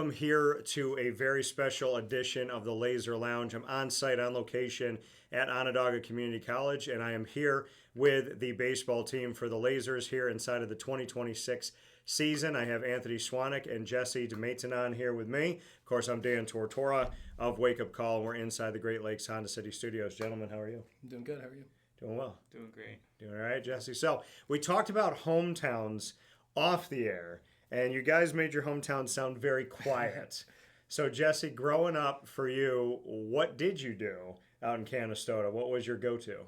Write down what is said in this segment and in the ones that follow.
welcome here to a very special edition of the Laser Lounge. I'm on site, on location at Onondaga Community College, and I am here with the baseball team for the Lazers here inside of the 2026 season. I have Anthony Sawanec and Jesse DeMaintenon here with me. Of course, I'm Dan Tortora of WakeUpCall, and we're inside the Great Lakes Honda City Studios. Gentlemen, how are you? I'm doing good. How are you? Doing well. Doing great. Doing all right, Jesse. So we talked about hometowns off the air, and you guys made your hometown sound very quiet. So, Jesse, growing up for you, what did you do out in Canastota? What was your go-to?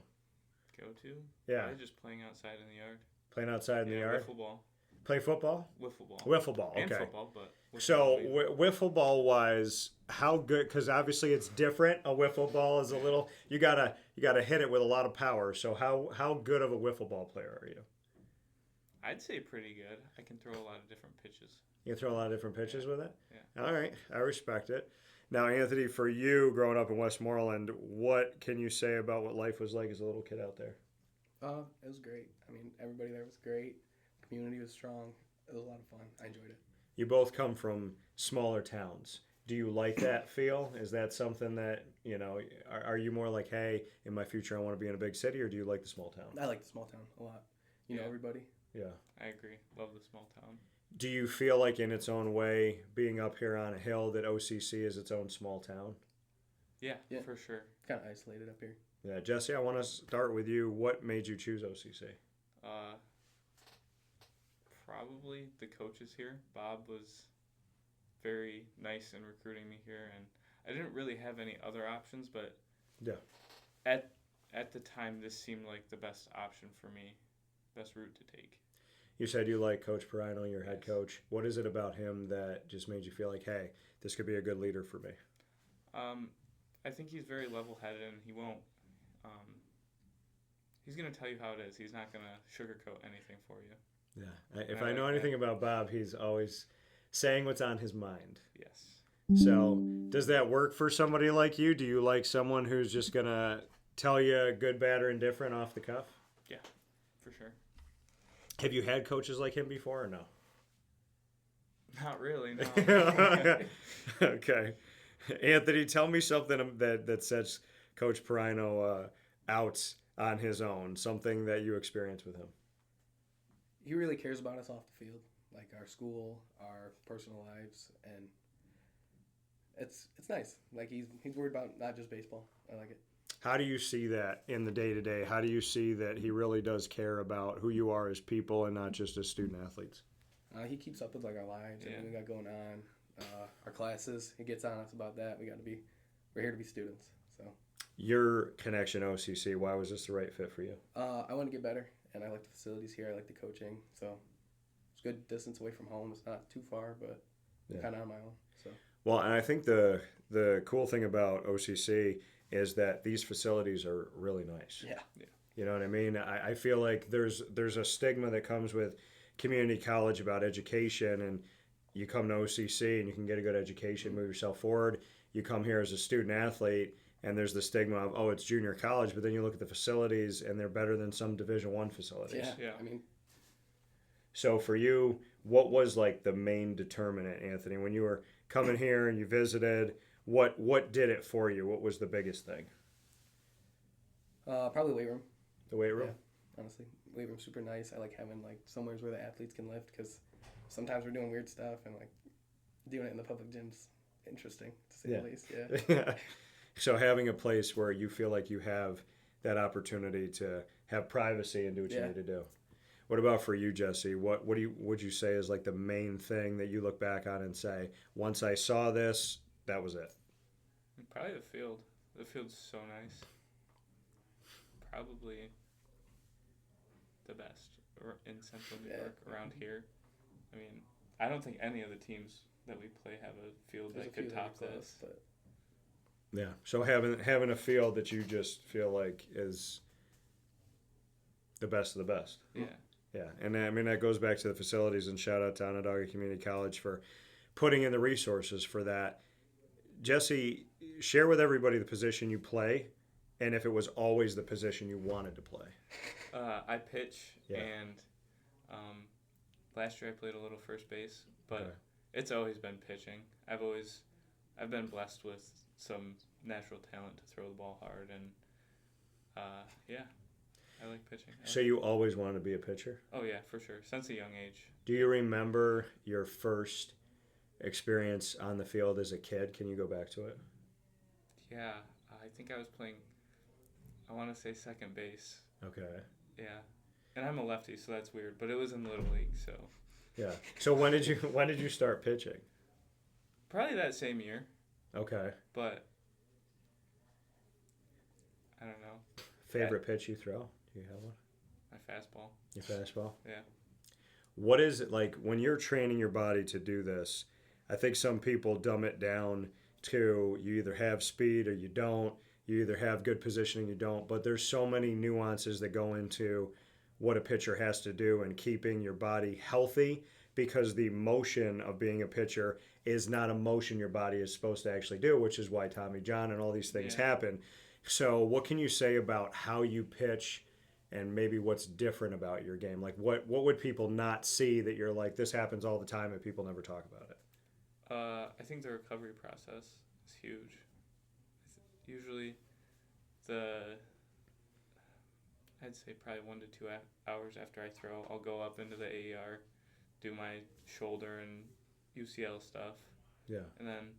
Go-to? Yeah. Probably just playing outside in the yard. Playing outside in the yard? Wiffle ball. Play football? Wiffle ball. Wiffle ball, okay. And football, but so, wiffle ball was how good? Because obviously it's different. A wiffle ball is a little. You gotta hit it with a lot of power. So, how good of a wiffle ball player are you? I'd say pretty good. I can throw a lot of different pitches. You can throw a lot of different pitches with it? Yeah. All right. I respect it. Now, Anthony, for you growing up in Westmoreland, what can you say about what life was like as a little kid out there? It was great. I mean, everybody there was great. The community was strong. It was a lot of fun. I enjoyed it. You both come from smaller towns. Do you like that feel? Is that something that, are you more like, hey, in my future I want to be in a big city, or do you like the small town? I like the small town a lot. You know everybody. Yeah. I agree. Love the small town. Do you feel like in its own way, being up here on a hill, that OCC is its own small town? Yeah, for sure. Kind of isolated up here. Yeah, Jesse, I want to start with you. What made you choose OCC? Probably the coaches here. Bob was very nice in recruiting me here, and I didn't really have any other options, but at the time, this seemed like the best option for me, best route to take. You said you like Coach Perino, your head coach. What is it about him that just made you feel like, hey, this could be a good leader for me? I think he's very level-headed, and he won't. He's going to tell you how it is. He's not going to sugarcoat anything for you. Yeah. If I know anything about Bob, he's always saying what's on his mind. Yes. So does that work for somebody like you? Do you like someone who's just going to tell you good, bad, or indifferent off the cuff? Yeah, for sure. Have you had coaches like him before or no? Not really, no. Okay. Anthony, tell me something that sets Coach Perino out on his own, something that you experienced with him. He really cares about us off the field, like our school, our personal lives, and it's nice. Like he's worried about not just baseball. I like it. How do you see that in the day-to-day? How do you see that he really does care about who you are as people and not just as student-athletes? He keeps up with like our lives, everything we got going on, our classes. He gets on us about that. We're here to be students. So your connection to OCC, why was this the right fit for you? I want to get better, and I like the facilities here. I like the coaching. So it's a good distance away from home. It's not too far, but kind of on my own. So well, and I think the cool thing about OCC is that these facilities are really nice. Yeah. You know what I mean? I feel like there's a stigma that comes with community college about education, and you come to OCC and you can get a good education, move yourself forward. You come here as a student athlete, and there's the stigma of, oh, it's junior college, but then you look at the facilities and they're better than some Division I facilities. Yeah. I mean, so for you, what was like the main determinant, Anthony, when you were coming here and you visited? What did it for you? What was the biggest thing? probably weight room. The weight room? Yeah, honestly. Weight room's super nice. I like having like somewhere where the athletes can lift, because sometimes we're doing weird stuff, and like doing it in the public gym's interesting, to say the least. Yeah. So having a place where you feel like you have that opportunity to have privacy and do what you need to do. What about for you, Jesse? What would you say is like the main thing that you look back on and say, once I saw this, that was it? Probably the field. The field's so nice. Probably the best in Central New York around here. I mean, I don't think any of the teams that we play have a field that could top this. But... Yeah. So having a field that you just feel like is the best of the best. Yeah. Yeah. And I mean, that goes back to the facilities, and shout out to Onondaga Community College for putting in the resources for that. Jesse, share with everybody the position you play, and if it was always the position you wanted to play. I pitch, and last year I played a little first base, but it's always been pitching. I've been blessed with some natural talent to throw the ball hard, and yeah, I like pitching. So you always wanted to be a pitcher? Oh yeah, for sure, since a young age. Do you remember your first experience on the field as a kid? Can you go back to it? Yeah, I think I was playing, I want to say second base. Okay. Yeah, and I'm a lefty, so that's weird. But it was in Little League, so. Yeah. So when did you start pitching? Probably that same year. Okay. But I don't know. Favorite pitch you throw? Do you have one? My fastball. Your fastball? Yeah. What is it like when you're training your body to do this? I think some people dumb it down to you either have speed or you don't. You either have good positioning, you don't. But there's so many nuances that go into what a pitcher has to do and keeping your body healthy, because the motion of being a pitcher is not a motion your body is supposed to actually do, which is why Tommy John and all these things happen. So what can you say about how you pitch and maybe what's different about your game? Like what would people not see that you're like, this happens all the time and people never talk about it? I think the recovery process is huge. Usually I'd say probably 1 to 2 hours after I throw, I'll go up into the AER, do my shoulder and UCL stuff. Yeah. And then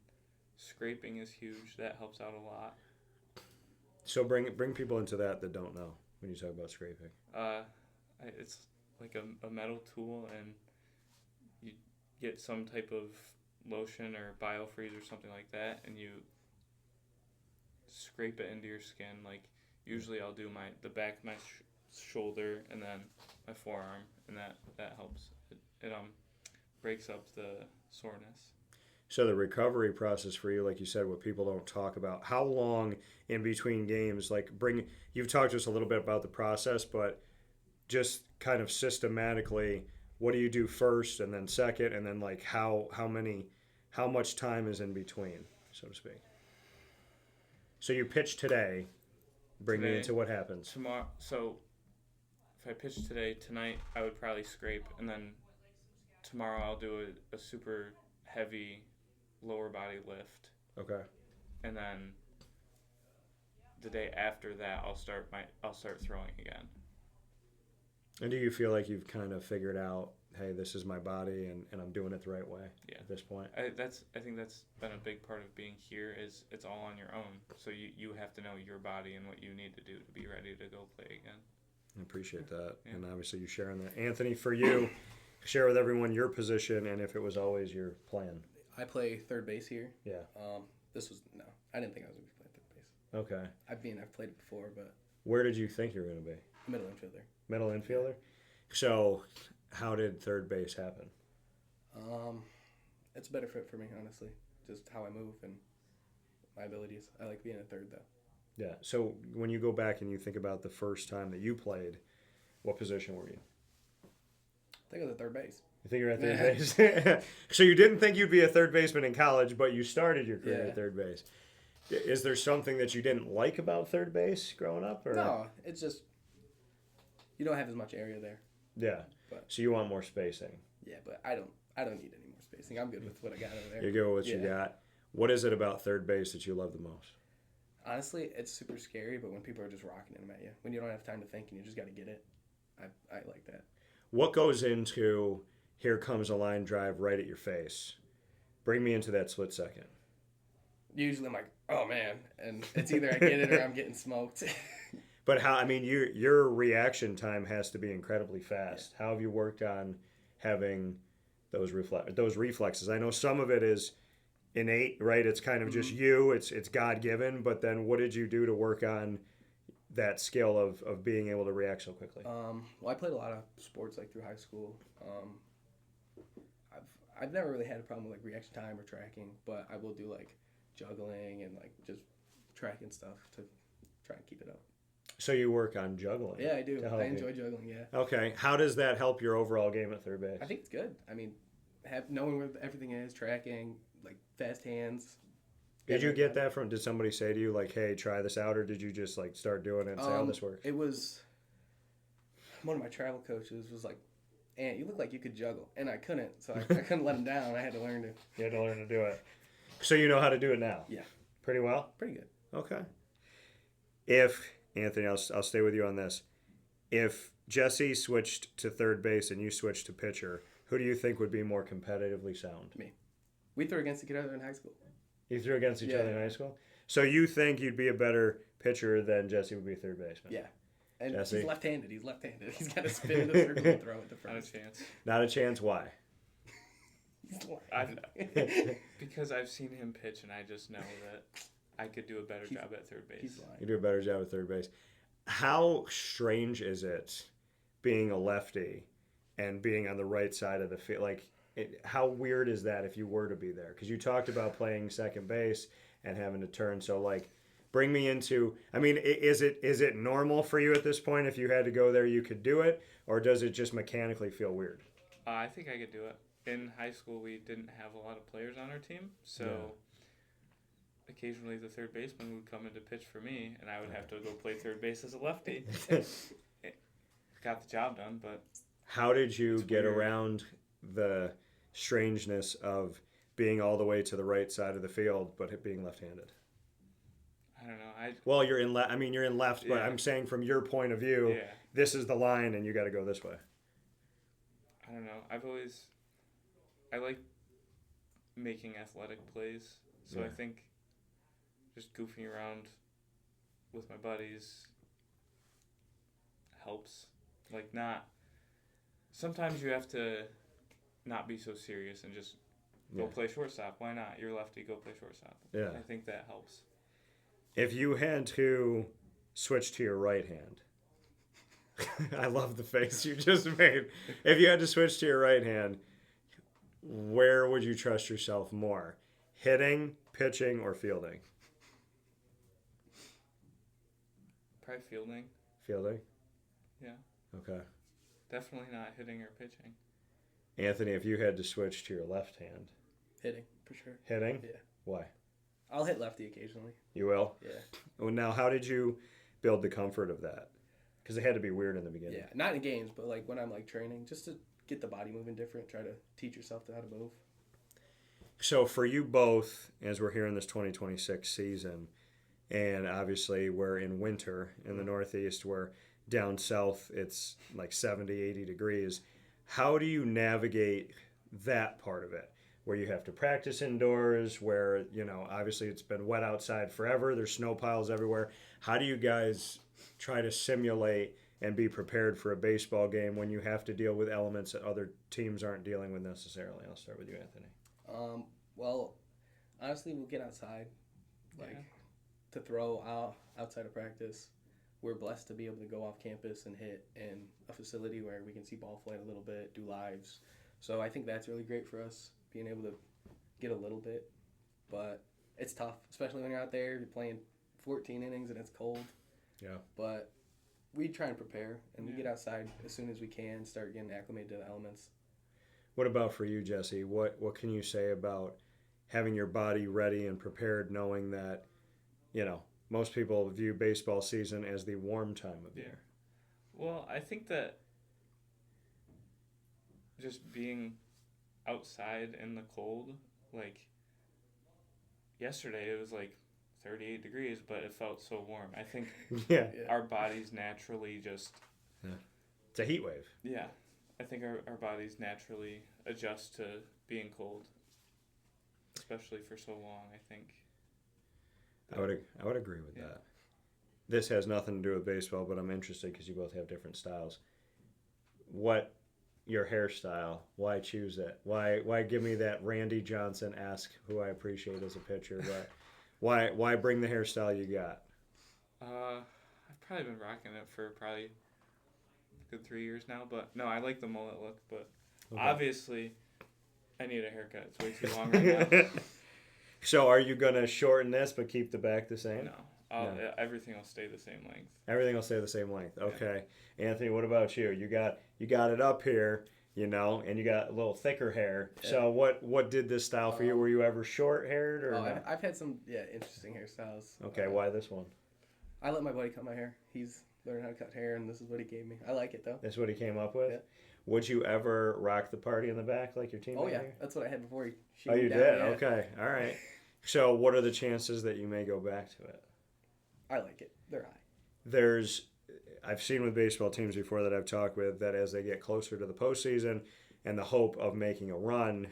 scraping is huge. That helps out a lot. So bring people into that don't know when you talk about scraping. It's like a metal tool, and you get some type of lotion or biofreeze or something like that, and you scrape it into your skin. Like usually I'll do the back of my shoulder and then my forearm, and that helps. It breaks up the soreness. So the recovery process for you, like you said, what people don't talk about, how long in between games, you've talked to us a little bit about the process, but just kind of systematically, what do you do first and then second, and then like how much time is in between, so to speak? So you pitch today, bring me into what happens. Tomorrow, so if I pitch tonight I would probably scrape, and then tomorrow I'll do a super heavy lower body lift. Okay. And then the day after that I'll start throwing again. And do you feel like you've kind of figured out, hey, this is my body and I'm doing it the right way at this point? I think that's been a big part of being here, is it's all on your own. So you have to know your body and what you need to do to be ready to go play again. I appreciate that. Yeah. And obviously you sharing that. Anthony, for you, share with everyone your position and if it was always your plan. I play third base here. Yeah. I didn't think I was going to be playing third base. Okay. I've played it before, but. Where did you think you were going to be? Middle infielder. Middle infielder? So how did third base happen? It's a better fit for me, honestly. Just how I move and my abilities. I like being a third, though. Yeah. So when you go back and you think about the first time that you played, what position were you? I think I was at third base. You think you're at third base? So you didn't think you'd be a third baseman in college, but you started your career at third base. Is there something that you didn't like about third base growing up? Or? No, it's just you don't have as much area there. Yeah. But, so you want more spacing. Yeah, but I don't need any more spacing. I'm good with what I got over there. You're good with what you got. What is it about third base that you love the most? Honestly, it's super scary, but when people are just rocking them at you, when you don't have time to think and you just got to get it, I like that. What goes into here comes a line drive right at your face? Bring me into that split second. Usually I'm like, oh man, and it's either I get it or I'm getting smoked. But your reaction time has to be incredibly fast. Yeah. How have you worked on having those reflexes? I know some of it is innate, right? It's kind of just you. It's God-given. But then what did you do to work on that skill of being able to react so quickly? Well, I played a lot of sports like through high school. I've never really had a problem with like reaction time or tracking, but I will do like juggling and like just tracking stuff to try and keep it up. So you work on juggling? Yeah, I do. I enjoy juggling, yeah. Okay. How does that help your overall game at third base? I think it's good. I mean, knowing where everything is, tracking, like fast hands. Did you get that did somebody say to you like, hey, try this out, or did you just like start doing it and say how this works? It was one of my travel coaches was like, "Ant, you look like you could juggle," and I couldn't, so I couldn't let him down. I had to learn to. You had to learn to do it. So you know how to do it now? Yeah. Pretty well? Pretty good. Okay. If, Anthony, I'll stay with you on this. If Jesse switched to third base and you switched to pitcher, who do you think would be more competitively sound? Me. We threw against each other in high school. You threw against each Yeah. other in high school? So you think you'd be a better pitcher than Jesse would be third baseman? Yeah. And Jesse? he's left-handed. He's to spin in the circle and throw it to Not a first. chance. Not a chance. Why? He's lying. Because I've seen him pitch, and I just know that I could do a better job at third base. He's lying. You do a better job at third base. How strange is it being a lefty and being on the right side of the field? Like, how weird is that if you were to be there? Because you talked about playing second base and having to turn. So, like, bring me into. I mean, is it normal for you at this point? If you had to go there, you could do it, or does it just mechanically feel weird? I think I could do it. In high school, we didn't have a lot of players on our team, so occasionally the third baseman would come in to pitch for me, and I would have to go play third base as a lefty. Got the job done, but How did you It's get weird. around the strangeness of being all the way to the right side of the field, but it being left-handed? I don't know. Well, you're in left. I mean, you're in left, but Yeah. I'm saying from your point of view, Yeah, this is the line, and you got to go this way. I don't know. I like making athletic plays, so I Yeah. think just goofing around with my buddies helps. Like, not. Sometimes you have to not be so serious and just go Yeah. play shortstop. Why not? You're lefty, go play shortstop. Yeah. I think that helps. If you had to switch to your right hand, I love the face you just made. If you had to switch to your right hand, where would you trust yourself more? Hitting, pitching, or fielding? Probably fielding. Fielding? Yeah. Okay. Definitely not hitting or pitching. Anthony, if you had to switch to your left hand, Hitting, for sure. hitting? Yeah. Why? I'll hit lefty occasionally. You will? Yeah. Well, now, how did you build the comfort of that? Because it had to be weird in the beginning. Yeah. Not in games, but like when I'm like training, just to get the body moving different, try to teach yourself how to move. So for you both, as we're here in this 2026 season, and obviously we're in winter in the Northeast, where down south it's like 70, 80 degrees. How do you navigate that part of it? Where you have to practice indoors, where, you know, obviously it's been wet outside forever, there's snow piles everywhere. How do you guys try to simulate and be prepared for a baseball game when you have to deal with elements that other teams aren't dealing with necessarily? I'll start with you, Anthony. Well, honestly, we'll get outside, like to throw out outside of practice. We're blessed to be able to go off campus and hit in a facility where we can see ball flight a little bit, do lives. So I think that's really great for us, being able to get a little bit. But it's tough, especially when you're out there, you're playing 14 innings and it's cold. Yeah. But we try and prepare, and we Yeah. get outside as soon as we can, start getting acclimated to the elements. What about for you, Jesse? What can you say about having your body ready and prepared, knowing that, you know, most people view baseball season as the warm time of year? Well, I think that just being outside in the cold, like yesterday it was like 38 degrees, but it felt so warm. I think Yeah. our bodies naturally just, It's a heat wave. yeah, I think our bodies naturally adjust to being cold, especially for so long, I think. I would agree with Yeah. that. This has nothing to do with baseball, but I'm interested because you both have different styles. What your hairstyle? Why choose it? Why give me that Randy Johnson-esque, who I appreciate as a pitcher, but why bring the hairstyle you got? I've probably been rocking it for probably a good 3 years now, but no, I like the mullet look, but Okay. obviously I need a haircut. It's way too long right now. So are you gonna shorten this but keep the back the same? No, everything will stay the same length. Everything will stay the same length. Okay. Anthony, what about you? You got it up here, you know, and you got a little thicker hair. Yeah. So what did this style for you? Were you ever short haired or not? I've had some interesting hairstyles. Okay, why this one? I let my buddy cut my hair. He's learning how to cut hair, and this is what he gave me. I like it though. That's what he came up with? Yeah. Would you ever rock the party in the back like your teammate? Oh yeah, here? that's what I had before. She Oh, you moved did? down, yeah. Okay, all right. So what are the chances that you may go back to it? I like it. They're high. I've seen with baseball teams before that I've talked with that as they get closer to the postseason and the hope of making a run,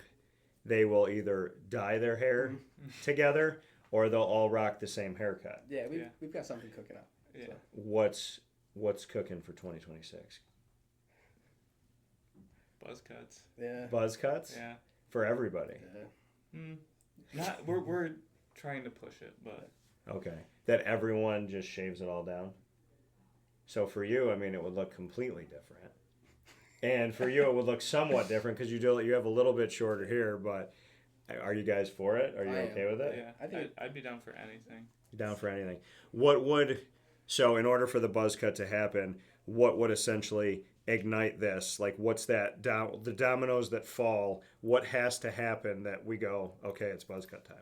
they will either dye their hair together or they'll all rock the same haircut. Yeah, we've got something cooking up. Yeah. So. What's cooking for 2026? Buzz cuts. Yeah. Buzz cuts? Yeah. For everybody. Yeah. Not we're trying to push it, but Okay. That everyone just shaves it all down? So for you, I mean, it would look completely different. And for you, it would look somewhat different because you have a little bit shorter hair, but are you guys for it? Are you okay with it? yeah, I think I'd be down for anything. Down for anything. So in order for the buzz cut to happen, what would essentially ignite this? Like what's that, the dominoes that fall, what has to happen that we go, okay, it's buzz cut time?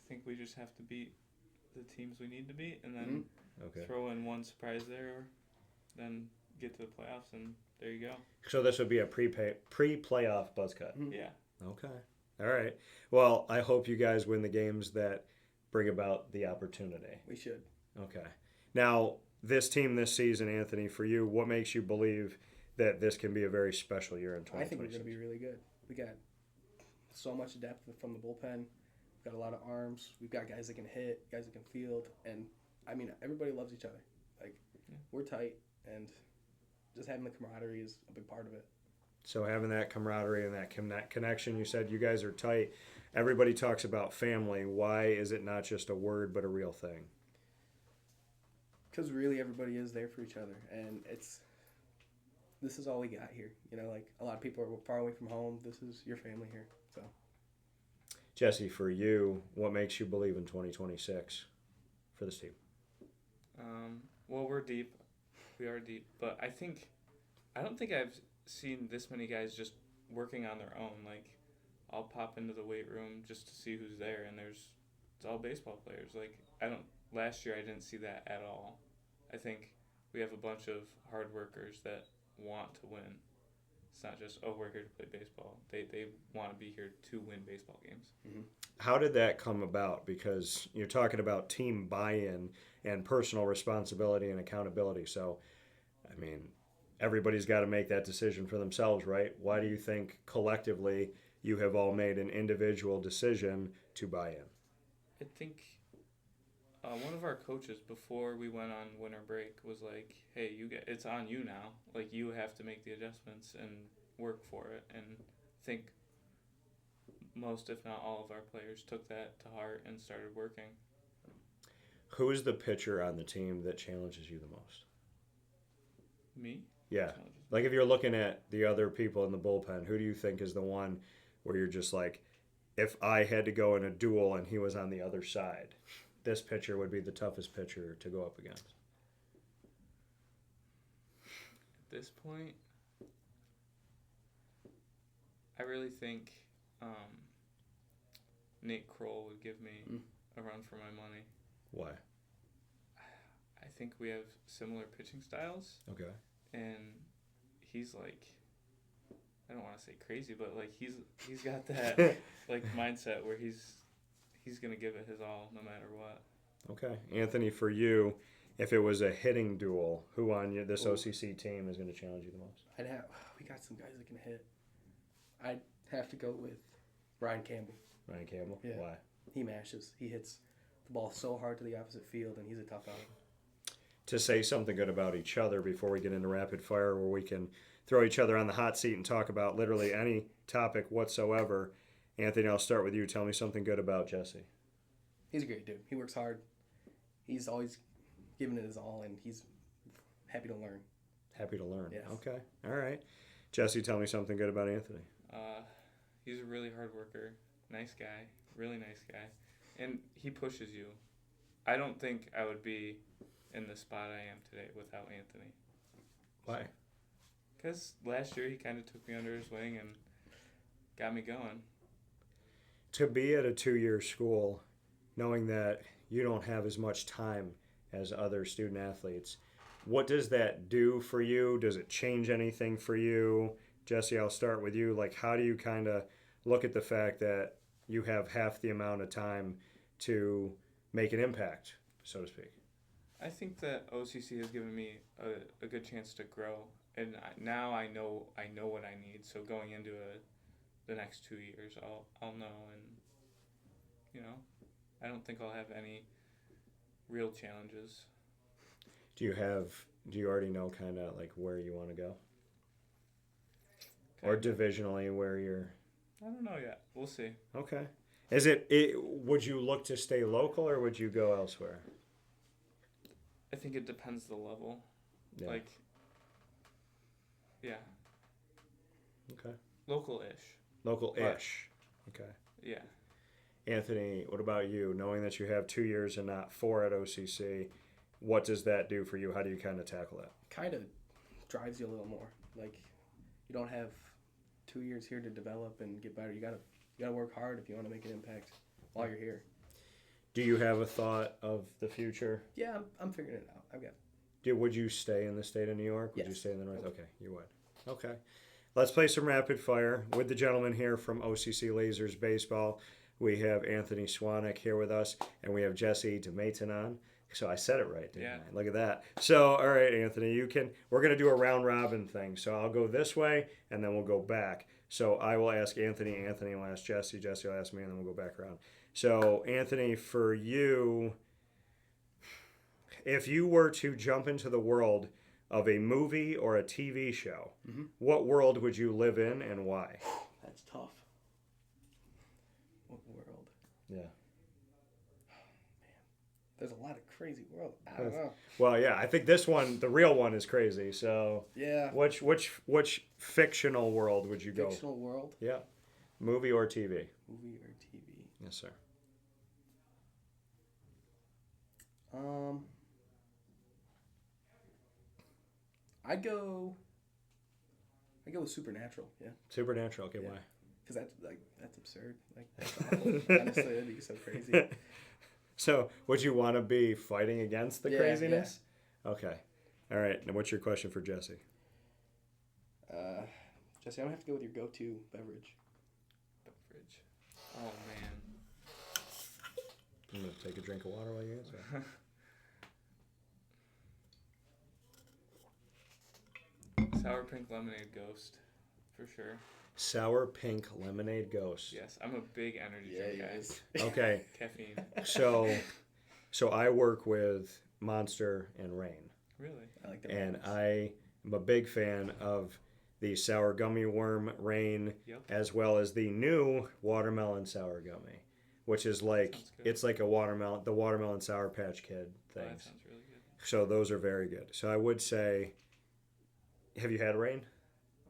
I think we just have to beat the teams we need to beat and then Okay. throw in one surprise there, then get to the playoffs, and there you go. So this would be a pre-playoff buzz cut. Yeah. Okay. All right. Well, I hope you guys win the games that bring about the opportunity. we should. Okay. Now, this team this season, Anthony, for you, what makes you believe that this can be a very special year in 2026? I think we're going to be really good. We got so much depth from the bullpen. We've got a lot of arms. We've got guys that can hit, guys that can field, and I mean everybody loves each other. Like we're tight, and just having the camaraderie is a big part of it. So having that camaraderie and that connection, you said you guys are tight. Everybody talks about family. Why is it not just a word but a real thing? Because really everybody is there for each other, and this is all we got here. You know, like a lot of people are far away from home. This is your family here. So Jesse, for you, what makes you believe in 2026 for this team? Well, we're deep. We are deep, but I don't think I've seen this many guys just working on their own. Like, I'll pop into the weight room just to see who's there, and it's all baseball players. Like, last year I didn't see that at all. I think we have a bunch of hard workers that want to win. It's not just, oh, we're here to play baseball. They want to be here to win baseball games. Mm-hmm. How did that come about? Because you're talking about team buy-in and personal responsibility and accountability. So, I mean, everybody's got to make that decision for themselves, right? Why do you think collectively you have all made an individual decision to buy in? I think one of our coaches before we went on winter break was like, hey, it's on you now. Like, you have to make the adjustments and work for it. And I think most, if not all, of our players took that to heart and started working. Who is the pitcher on the team that challenges you the most? Me? Yeah. Like if you're looking at the other people in the bullpen, who do you think is the one where you're just like, if I had to go in a duel and he was on the other side, this pitcher would be the toughest pitcher to go up against? At this point, I really think Nate Kroll would give me a run for my money. Why? I think we have similar pitching styles. Okay. And he's like, I don't want to say crazy, but like he's got that like mindset where he's gonna give it his all no matter what. Okay, Anthony, for you, if it was a hitting duel, who on this OCC team is going to challenge you the most? We got some guys that can hit. I'd have to go with Ryan Campbell. Ryan Campbell? Yeah. Why? He mashes. He hits the ball so hard to the opposite field, and he's a tough out. To say something good about each other before we get into rapid fire, where we can throw each other on the hot seat and talk about literally any topic whatsoever. Anthony, I'll start with you. Tell me something good about Jesse. He's a great dude. He works hard. He's always giving it his all, and he's happy to learn. Happy to learn. Yes. Okay. All right. Jesse, tell me something good about Anthony. He's a really hard worker. Nice guy. Really nice guy. And he pushes you. I don't think I would be in the spot I am today without Anthony. Why? Because last year he kind of took me under his wing and got me going. To be at a 2-year school, knowing that you don't have as much time as other student athletes, what does that do for you? Does it change anything for you? Jesse, I'll start with you. Like, how do you kind of look at the fact that you have half the amount of time to make an impact, so to speak? I think that OCC has given me a good chance to grow, and now I know what I need. So going into the next 2 years, I'll know, and I don't think I'll have any real challenges. Do you already know kind of like where you want to go? Or divisionally where you're... I don't know yet. We'll see. Okay. Would you look to stay local or would you go elsewhere? I think it depends the level. Yeah. Yeah. Okay. Local-ish. Local-ish. Okay. Yeah. Anthony, what about you? Knowing that you have 2 years and not 4 at OCC, what does that do for you? How do you kind of tackle that? Kind of drives you a little more. Like, you don't have 2 years here to develop and get better. You gotta work hard if you want to make an impact while you're here. Do you have a thought of the future? Yeah, I'm figuring it out. Would you stay in the state of New York? Would Yes. you stay in the North? Okay, you would. Okay. Let's play some rapid fire with the gentleman here from OCC Lazers Baseball. We have Anthony Sawanec here with us, and we have Jesse DeMaintenon. So I said it right, didn't I? Look at that. So, all right, Anthony, we're going to do a round robin thing. So I'll go this way, and then we'll go back. So I will ask Anthony will ask Jesse will ask me, and then we'll go back around. So, Anthony, for you, if you were to jump into the world of a movie or a TV show, what world would you live in and why? That's tough. What world? Yeah. There's a lot of crazy worlds. I don't know. Well, yeah, I think this one, the real one, is crazy. So, Yeah. which fictional world would you go? Fictional world? Yeah, movie or TV. Movie or TV? Yes, sir. I'd go with Supernatural. Yeah. Supernatural. Okay, Yeah. why? Because that's absurd. Like, that's awful. Honestly, that'd be so crazy. So, would you want to be fighting against the Yeah, craziness? Yeah. Okay. All right. Now, what's your question for Jesse? Jesse, I'm gonna have to go with your go-to beverage. Oh man. I'm gonna take a drink of water while you answer. Sour pink lemonade ghost, for sure. Sour pink lemonade ghost. Yes, I'm a big energy drink guy. Okay. Caffeine. So I work with Monster and Reign. Really? I like that. And I am a big fan of the sour gummy worm Reign, as well as the new watermelon sour gummy, which is like, it's like the watermelon Sour Patch Kid things. Oh, that sounds really good. So those are very good. So I would say, have you had Reign?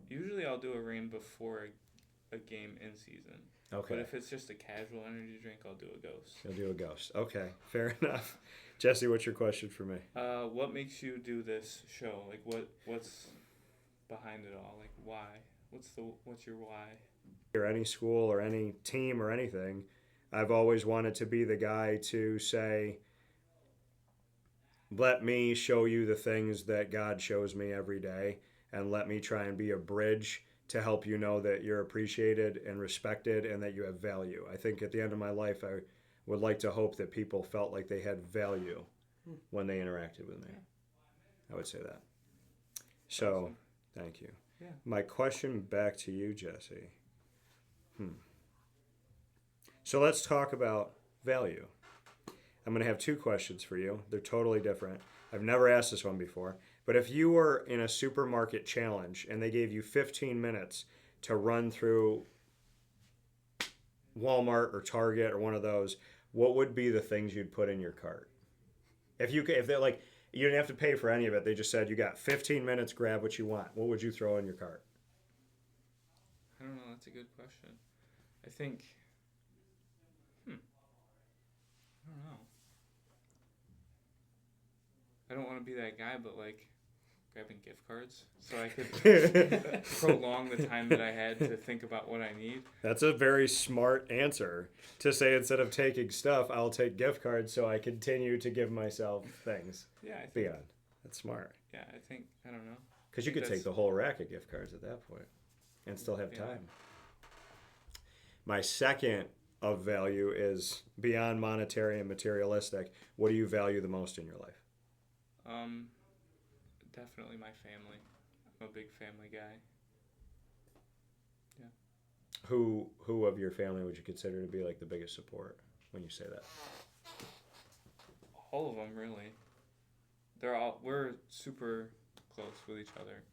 Usually I'll do a Reign before a game in season. Okay. But if it's just a casual energy drink, I'll do a ghost. You'll do a ghost. Okay, fair enough. Jesse, what's your question for me? What makes you do this show? Like, what's behind it all? Like, why? What's your why? Or any school or any team or anything, I've always wanted to be the guy to say, let me show you the things that God shows me every day, and let me try and be a bridge to help you know that you're appreciated and respected and that you have value. I think at the end of my life, I would like to hope that people felt like they had value when they interacted with me. I would say that. So, awesome. Thank you. Yeah. My question back to you, Jesse. So let's talk about value. I'm going to have 2 questions for you. They're totally different. I've never asked this one before. But if you were in a supermarket challenge and they gave you 15 minutes to run through Walmart or Target or one of those, what would be the things you'd put in your cart? If they're like, you didn't have to pay for any of it, they just said you got 15 minutes, grab what you want. What would you throw in your cart? I don't know. That's a good question. I think. I don't know. I don't want to be that guy, but like grabbing gift cards so I could prolong the time that I had to think about what I need. That's a very smart answer to say instead of taking stuff, I'll take gift cards so I continue to give myself things. Yeah, I think. Beyond. That's smart. Yeah, I don't know. Because you could take the whole rack of gift cards at that point. and still have Yeah. time. My second of value is beyond monetary and materialistic. What do you value the most in your life? Definitely my family. I'm a big family guy. Who of your family would you consider to be like the biggest support when you say that? All of them, really. We're super close with each other.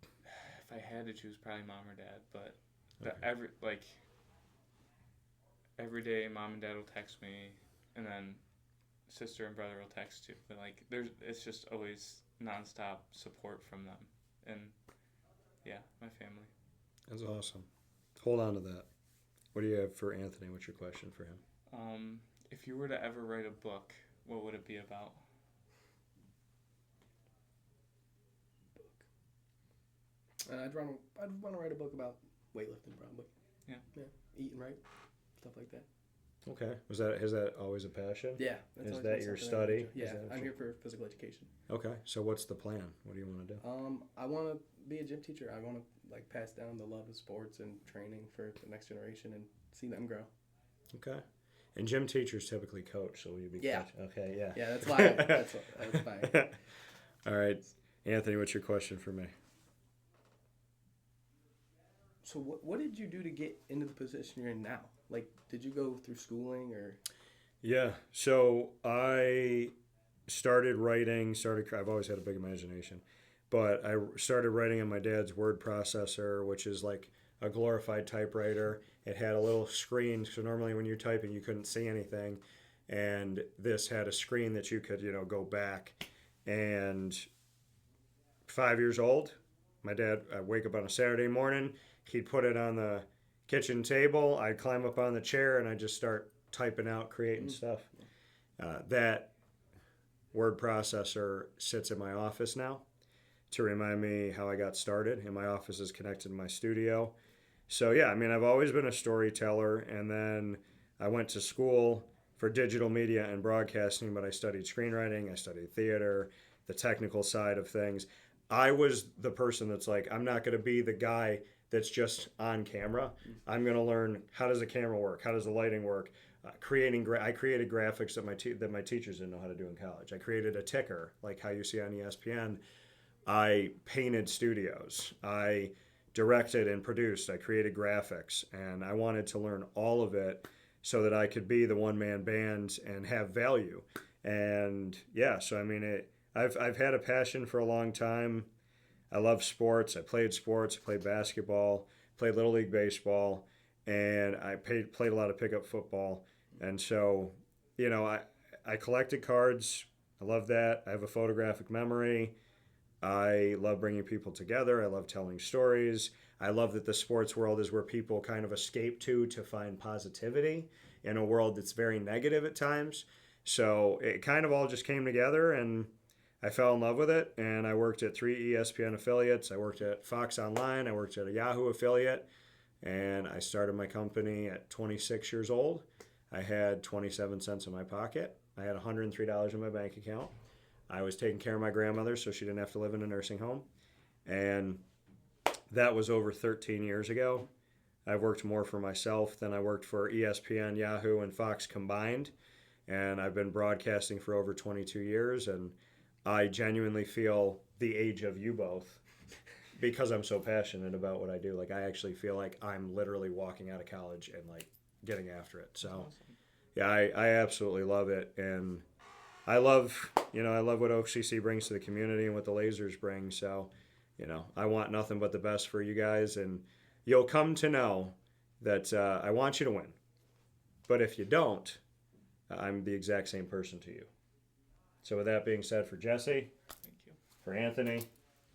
If I had to choose, probably mom or dad, but Okay. every day mom and dad will text me, and then sister and brother will text too. But like it's just always nonstop support from them. And yeah, my family. That's awesome. Hold on to that. What do you have for Anthony? What's your question for him? If you were to ever write a book, what would it be about? I'd want to write a book about weightlifting, probably. Yeah. Yeah. Eating right, stuff like that. Okay. Is that always a passion? Yeah. Is always that been your something I study? enjoy. Yeah. Is that I'm here for physical education. Okay. So what's the plan? What do you want to do? I want to be a gym teacher. I want to pass down the love of sports and training for the next generation and see them grow. Okay. And gym teachers typically coach, so will you be Yeah. coach? Okay, yeah. Yeah, that's why. That's fine. All right. Anthony, what's your question for me? So what did you do to get into the position you're in now? Like, did you go through schooling or? Yeah. So I started writing, I've always had a big imagination, but I started writing on my dad's word processor, which is like a glorified typewriter. It had a little screen, so normally when you're typing, you couldn't see anything. And this had a screen that you could, go back. And 5 years old, my dad, I'd wake up on a Saturday morning, he'd put it on the kitchen table, I'd climb up on the chair, and I'd just start typing out, creating stuff. That word processor sits in my office now to remind me how I got started, and my office is connected to my studio. So yeah, I mean, I've always been a storyteller, and then I went to school for digital media and broadcasting, but I studied screenwriting, I studied theater, the technical side of things. I was the person that's like, I'm not going to be the guy that's just on camera. I'm going to learn, how does the camera work? How does the lighting work? I created graphics that my teachers didn't know how to do in college. I created a ticker, like how you see on ESPN. I painted studios. I directed and produced. I created graphics, and I wanted to learn all of it so that I could be the one-man band and have value. And yeah, so I mean, I've had a passion for a long time. I love sports. I played basketball, played Little League baseball, and I played a lot of pickup football. And so, I collected cards. I love that. I have a photographic memory. I love bringing people together. I love telling stories. I love that the sports world is where people kind of escape to find positivity in a world that's very negative at times. So it kind of all just came together, and I fell in love with it. And I worked at 3 ESPN affiliates. I worked at Fox Online. I worked at a Yahoo affiliate. And I started my company at 26 years old. I had 27 cents in my pocket. I had $103 in my bank account. I was taking care of my grandmother so she didn't have to live in a nursing home. And that was over 13 years ago. I've worked more for myself than I worked for ESPN, Yahoo, and Fox combined. And I've been broadcasting for over 22 years. And I genuinely feel the age of you both because I'm so passionate about what I do. Like, I actually feel like I'm literally walking out of college and like getting after it. So, Awesome. yeah, I absolutely love it. And I love what OCC brings to the community and what the Lazers bring. So, I want nothing but the best for you guys. And you'll come to know that I want you to win. But if you don't, I'm the exact same person to you. So with that being said, for Jesse, Thank you. for Anthony,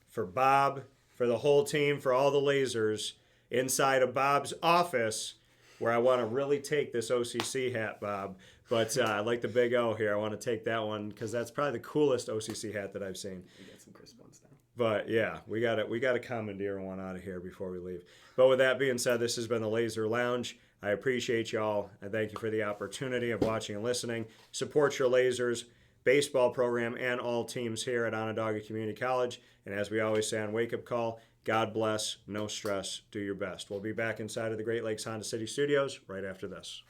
for Bob, for the whole team, for all the Lazers inside of Bob's office, where I want to really take this OCC hat, Bob. But I like the big O here. I want to take that one because that's probably the coolest OCC hat that I've seen. We got some crisp ones now. But yeah, we got to commandeer one out of here before we leave. But with that being said, this has been the Laser Lounge. I appreciate y'all. I thank you for the opportunity of watching and listening. Support your Lasers. baseball program and all teams here at Onondaga Community College. And as we always say on Wake Up Call, God bless, no stress, do your best. We'll be back inside of the Great Lakes Honda City Studios right after this.